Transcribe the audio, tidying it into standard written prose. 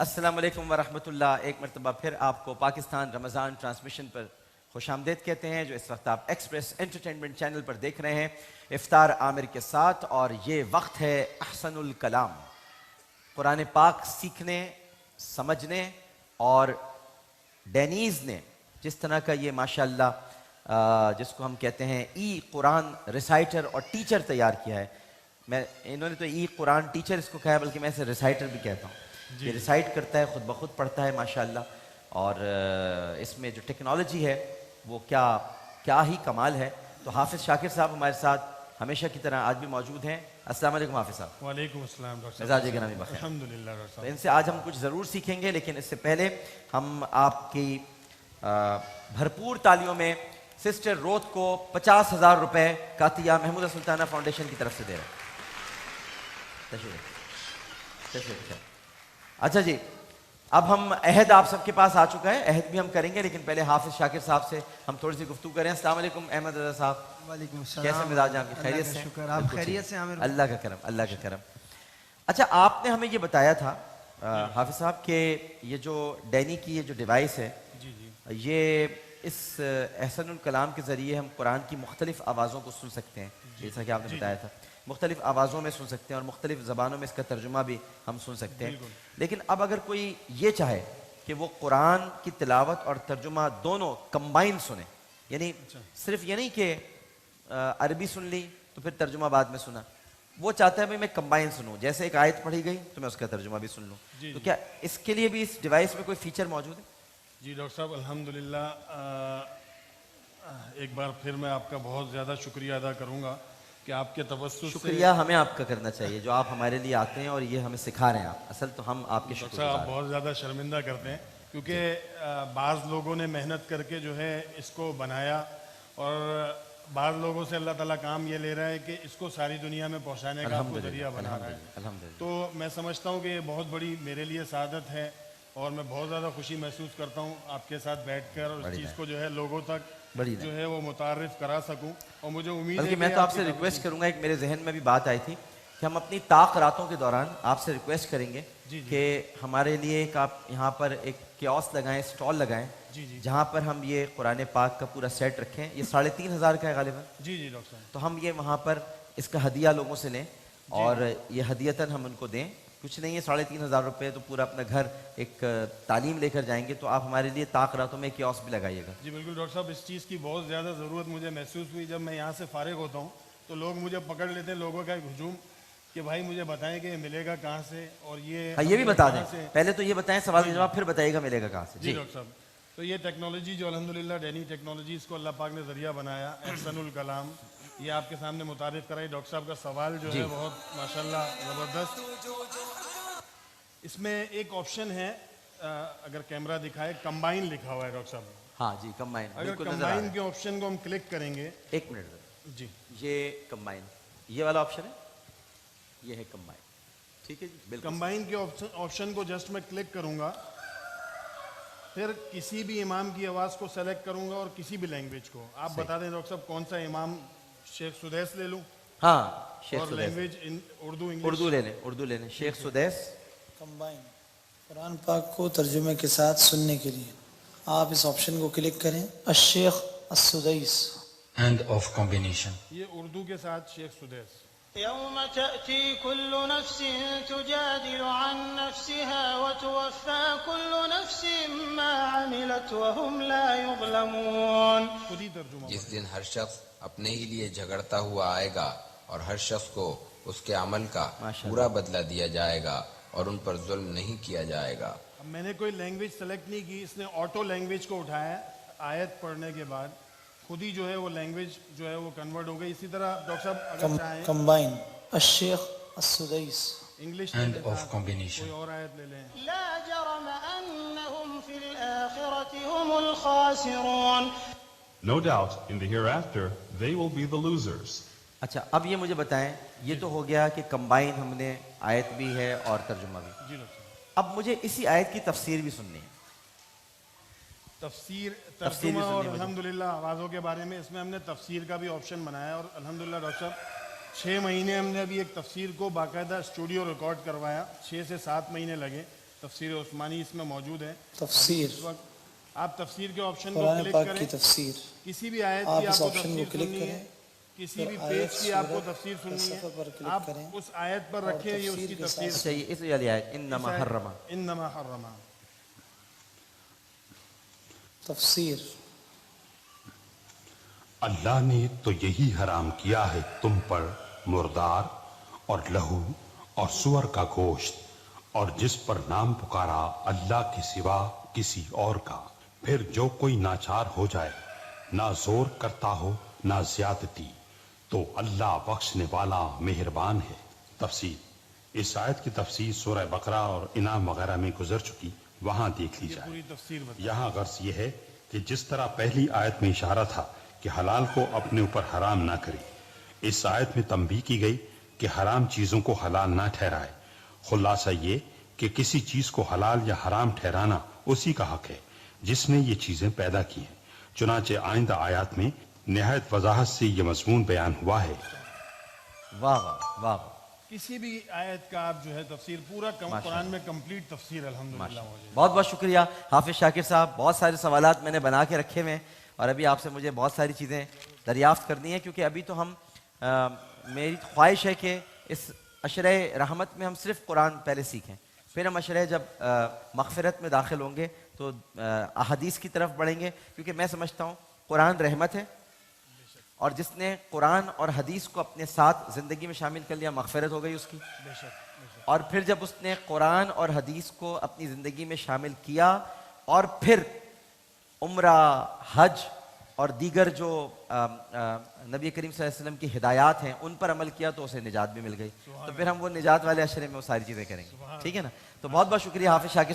السلام علیکم ورحمۃ اللہ. ایک مرتبہ پھر آپ کو پاکستان رمضان ٹرانسمیشن پر خوش آمدید کہتے ہیں، جو اس وقت آپ ایکسپریس انٹرٹینمنٹ چینل پر دیکھ رہے ہیں افطار عامر کے ساتھ. اور یہ وقت ہے احسن الکلام، قرآن پاک سیکھنے، سمجھنے، اور ڈینیز نے جس طرح کا یہ ماشاءاللہ جس کو ہم کہتے ہیں ای قرآن ریسائٹر اور ٹیچر تیار کیا ہے. انہوں نے تو ای قرآن ٹیچر اس کو کہا ہے، بلکہ میں اسے ریسائٹر بھی کہتا ہوں. یہ ریسائٹ کرتا ہے، خود بخود پڑھتا ہے ماشاءاللہ. اور اس میں جو ٹیکنالوجی ہے وہ کیا ہی کمال ہے. تو حافظ شاکر صاحب ہمارے ساتھ ہمیشہ کی طرح آج بھی موجود ہیں. السلام علیکم حافظ صاحب. وعلیکم السلام ڈاکٹر صاحب. مزاج گرامی بخیر. الحمدللہ ڈاکٹر صاحب. ان سے آج ہم کچھ ضرور سیکھیں گے، لیکن اس سے پہلے ہم آپ کی بھرپور تالیوں میں سسٹر روت کو 50,000 روپے کاتیہ محمودہ سلطانہ فاؤنڈیشن کی طرف سے دے رہے ہیں. تشریف. اچھا جی، اب ہم عہد آپ سب کے پاس آ چکا ہے، عہد بھی ہم کریں گے، لیکن پہلے حافظ شاکر صاحب سے ہم تھوڑی سی گفتگو کریں. السلام علیکم احمد رضا صاحب. وعلیکم السلام. کیسے مزاج ہیں آپ کے؟ خیریت سے؟ شکر. آپ خیریت سے؟ عامر اللہ کا کرم، اللہ کا کرم. اچھا، آپ نے ہمیں یہ بتایا تھا حافظ صاحب کہ یہ جو ڈینی کی یہ جو ڈیوائس ہے، یہ اس احسن الکلام کے ذریعے ہم قرآن کی مختلف آوازوں کو سن سکتے ہیں، جیسا کہ آپ نے بتایا تھا. مختلف آوازوں میں سن سکتے ہیں اور مختلف زبانوں میں اس کا ترجمہ بھی ہم سن سکتے ہیں. لیکن اب اگر کوئی یہ چاہے کہ وہ قرآن کی تلاوت اور ترجمہ دونوں کمبائن سنیں، یعنی صرف یہ نہیں کہ عربی سن لی تو پھر ترجمہ بعد میں سنا، وہ چاہتا ہے بھائی میں کمبائن سنوں، جیسے ایک آیت پڑھی گئی تو میں اس کا ترجمہ بھی سن لوں. تو کیا اس کے لیے بھی اس ڈیوائس میں کوئی فیچر موجود ہے؟ جی ڈاکٹر صاحب، الحمدللہ. ایک بار پھر میں آپ کا بہت زیادہ شکریہ ادا کروں گا کہ آپ کے توسط سے. شکریہ ہمیں آپ کا کرنا چاہیے جو آپ ہمارے لیے آتے ہیں اور یہ ہمیں سکھا رہے ہیں. آپ اصل تو ہم آپ کے ڈاکٹر صاحب آپ بہت زیادہ شرمندہ کرتے ہیں، کیونکہ بعض لوگوں نے محنت کر کے جو ہے اس کو بنایا، اور بعض لوگوں سے اللہ تعالیٰ کام یہ لے رہا ہے کہ اس کو ساری دنیا میں پہنچانے کا آپ کو ذریعہ بنا رہا ہے. تو میں سمجھتا ہوں کہ یہ بہت بڑی میرے لیے سعادت ہے، اور میں بہت زیادہ خوشی محسوس کرتا ہوں آپ کے ساتھ بیٹھ کر، اور اس چیز کو جو ہے لوگوں تک جو ہے وہ متعارف کرا سکوں. اور مجھے امید ہے کہ میں تو آپ سے ریکویسٹ کروں گا، ایک میرے ذہن میں بھی بات آئی تھی کہ ہم اپنی طاق راتوں کے دوران آپ سے ریکویسٹ کریں گے کہ ہمارے لیے ایک آپ یہاں پر ایک کیوس لگائیں، اسٹال لگائیں، جہاں پر ہم یہ قرآن پاک کا پورا سیٹ رکھیں. یہ 3,500 کا ہے غالباً. جی ڈاکٹر صاحب. تو ہم یہ وہاں پر اس کا ہدیہ لوگوں سے لیں اور یہ ہدیتاً ہم ان کو دیں. کچھ نہیں ہے، 3,500 روپے تو پورا اپنا گھر ایک تعلیم لے کر جائیں گے. تو آپ ہمارے لیے طاق راتوں میں کیوس بھی لگائیے گا. جی بالکل ڈاکٹر صاحب، اس چیز کی بہت زیادہ ضرورت مجھے محسوس ہوئی. جب میں یہاں سے فارغ ہوتا ہوں تو لوگ مجھے پکڑ لیتے ہیں، لوگوں کا ایک ہجوم، کہ بھائی مجھے بتائیں کہ یہ ملے گا کہاں سے، اور یہ بھی بتا دیں. پہلے تو یہ بتائیں سوال کا جواب، پھر بتائیے گا ملے گا کہاں سے. جی ڈاکٹر صاحب. تو یہ ٹیکنالوجی جو الحمدللہ ڈینی ٹیکنالوجی، اس کو اللہ پاک نے ذریعہ بنایا، احسن الکلام، یہ آپ کے سامنے متعارف کرائی. ڈاکٹر صاحب کا سوال جو ہے بہت ماشاءاللہ زبردست. اس میں ایک آپشن ہے، اگر کیمرہ دکھائے، کمبائن لکھا ہوا ہے ڈاکٹر صاحب. ہاں جی، کمبائن. اگر کمبائن کے آپشن کو ہم کلک کریں گے. ایک منٹ. جی، یہ کمبائن، یہ والا آپشن ہے، یہ ہے کمبائن. ٹھیک ہے جی، بالکل. کمبائن کے آپشن کو جسٹ میں کلک کروں گا، پھر کسی بھی امام کی آواز کو سلیکٹ کروں گا اور کسی بھی لینگویج کو. آپ بتا دیں ڈاکٹر صاحب کون سا امام، شیخ سدیس لے لوں؟ ہاں، شیخ اور Sudais. Language Urdu, English? Urdu لے لیں. شیخ سدیس. کمبائن قرآن پاک کو ترجمے کے ساتھ سننے کے لیے آپ اس آپشن کو کلک کریں، الشیخ السدیس. And of combination. یہ اردو کے ساتھ شیخ سدیس. يوم تأتي كل نفس تجادل عن نفسها وتوفى كل نفس ما عملت وهم لا يظلمون. خود ہی ترجمہ. جس دن ہر شخص اپنے ہی لیے جھگڑتا ہوا آئے گا اور ہر شخص کو اس کے عمل کا پورا بدلہ دیا جائے گا اور ان پر ظلم نہیں کیا جائے گا. اب میں نے کوئی لینگویج سلیکٹ نہیں کی، اس نے آٹو لینگویج کو اٹھایا. آیت پڑھنے کے بعد خود ہی جو ہے وہ لینگویج جو ہے وہ کنورٹ ہو گئی. اسی طرح ڈاکٹر صاحب اگر چاہیں کمبائن الشیخ السدیس. English and of combination. کوئی اور آیت لے لیں. لا جرم أنهم في الآخرة هم الخاسرون. No doubt, in the hereafter, they will be the losers. اچھا، اب یہ مجھے بتائیں، یہ تو ہو گیا کہ کمبائن ہم نے آیت بھی ہے اور ترجمہ بھی. جی ڈاکٹر صاحب. اب مجھے اسی آیت کی تفسیر بھی سننی ہے. تفسیر، ترجمہ اور الحمدللہ آوازوں کے بارے میں اس میں ہم نے تفسیر کا بھی آپشن بنایا. اور الحمدللہ ڈاکٹر صاحب 6 مہینے ہم نے ابھی ایک تفسیر کو باقاعدہ اسٹوڈیو ریکارڈ کروایا. 6 سے 7 مہینے لگے. تفسیر عثمانی اس میں موجود ہے. تفسیر اس وقت آپ تفسیر کے آپشن کو قرآن کلک پاک کریں. کی تفسیر کسی بھی آیت آپ کی اس آپ کو آپشن تفسیر کو کلک سننی کریں ہے, کسی بھی پھر پیج آیت کی آپ کو سورہ تفسیر کے سننی صفحے پر ہے, کلک آپ کریں اس آیت پر اور رکھیں, یہ اس تفسیر کی کے تفسیر. ساتھ اچھا یہ اس والی آیت انما حرم. انما حرم. تفسیر اللہ نے تو یہی حرام کیا ہے تم پر مردار اور لہو اور سور کا گوشت اور جس پر نام پکارا اللہ کے سوا کسی اور کا, پھر جو کوئی ناچار ہو جائے, نہ زور کرتا ہو نہ زیادتی, تو اللہ بخشنے والا مہربان ہے. تفسیر. اس آیت کی تفسیر سورہ بقرہ اور انعام وغیرہ میں گزر چکی, وہاں دیکھ لی جائے. پوری تفسیر بتا. یہاں غرض یہ ہے کہ جس طرح پہلی آیت میں اشارہ تھا کہ حلال کو اپنے اوپر حرام نہ کرے, اس آیت میں تنبیہ کی گئی کہ حرام چیزوں کو حلال نہ ٹھہرائے. خلاصہ یہ کہ کسی چیز کو حلال یا حرام ٹھہرانا اسی کا حق ہے جس نے یہ چیزیں پیدا کی ہیں. چنانچہ آئندہ آیات میں نہایت وضاحت سے یہ مضمون بیان ہوا ہے. واہ واہ واہ. کسی بھی آیت کا آپ جو ہے تفسیر پورا قرآن میں کمپلیٹ تفسیر الحمدللہ ہو جائے. بہت بہت شکریہ حافظ شاکر صاحب. بہت سارے سوالات میں نے بنا کے رکھے ہوئے ہیں اور ابھی آپ سے مجھے بہت ساری چیزیں دریافت کرنی ہے, کیونکہ ابھی تو ہم میری خواہش ہے کہ اس عشرہ رحمت میں ہم صرف قرآن پہلے سیکھیں, پھر ہم عشرہ جب مغفرت میں داخل ہوں گے تو احادیث کی طرف بڑھیں گے, کیونکہ میں سمجھتا ہوں قرآن رحمت ہے اور جس نے قرآن اور حدیث کو اپنے ساتھ زندگی میں شامل کر لیا مغفرت ہو گئی اس کی. اور پھر جب اس نے قرآن اور حدیث کو اپنی زندگی میں شامل کیا اور پھر عمرہ, حج اور دیگر جو نبی کریم صلی اللہ علیہ وسلم کی ہدایات ہیں ان پر عمل کیا تو اسے نجات بھی مل گئی. تو پھر ہم وہ نجات والے عشرے میں وہ ساری چیزیں کریں گے, ٹھیک ہے نا. تو بہت بہت شکریہ حافظ شاکر.